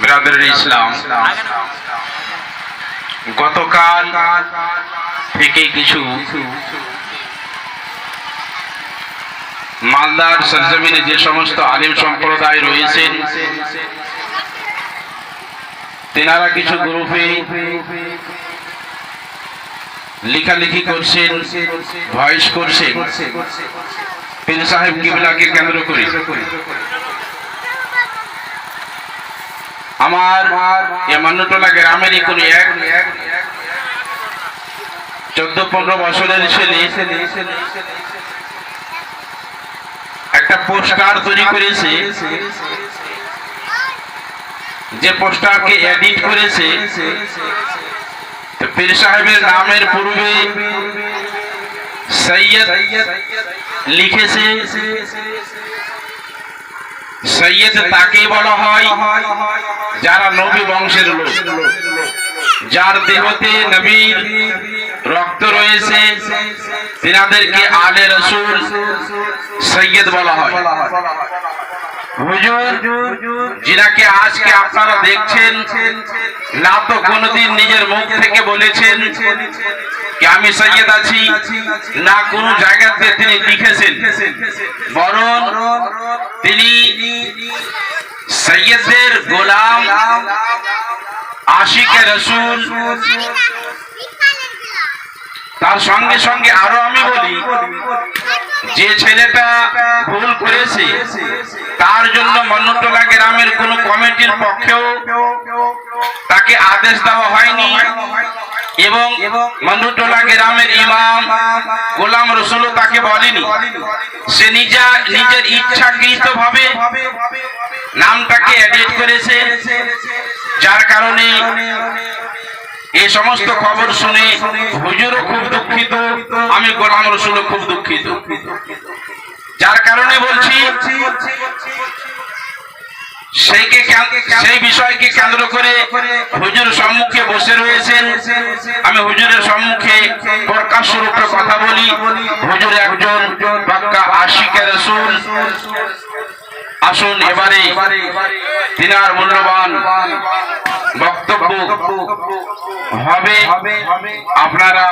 Brother ইসলাম, গতকাল থেকে কিছু মালদার সরজমিনে যে সমস্ত আলিম সম্প্রদায় রয়েছেন, তেনারা কিছু গ্রুপে লেখালেখি করছেন, ভয়েস করছেন পীর সাহেব কিবলাকে কেন্দ্র করে। আমার মান্যটোলা গ্রামেরই কোন এক 14-15 বছরের ছেলে একটা পোস্টার তৈরি করেছে, যে পোস্টারকে এডিট করেছে পীর সাহেবের নামের পূর্বে সৈয়দ লিখেছে। সৈয়দ তাকে বলা হয় যারা নবী বংশের লোক, যার দেহতে নবীর রক্ত রয়েছে, তিনাদেরকে আলে রসুল সৈয়দ বলা হয়। হুজুর যিনাকে আজকে আপনারা দেখছেন, না তো কোনদিন নিজের মুখ থেকে বলেছেন কি আমি সৈয়দ আছি, না কোন জায়গাতে তিনি লিখেছেন, বরং তিনি সৈয়দের গোলাম, আশিকে রসুল। তার সঙ্গে সঙ্গে আরো আমি বলি, যে ছেলেটা ভুল করেছে তার জন্য মান্যটোলা গ্রামের কোন কমিটির পক্ষেও তাকে আদেশ দেওয়া হয়নি, এবং মান্যটোলা গ্রামের ইমাম গোলাম রসুল তাকে বলেনি। সে নিজের ইচ্ছাকৃত ভাবে নামটাকে এডিট করেছে, যার কারণে এই সমস্ত খবর শুনে হুজুরও খুব দুঃখিত, আমি গোলাম রসুলও খুব দুঃখিত। যার কারণে বলছি, সেই বিষয়কে কেন্দ্র করে হুজুর সম্মুখে বসে রয়েছেন। আমি হুজুরের সম্মুখে প্রকাশ্য রূপে কথা বলি। হুজুর একজন পাক্কা আশিকে রাসূল। আসুন এবারে তিনার মূল্যবান বক্তব্য হবে, আপনারা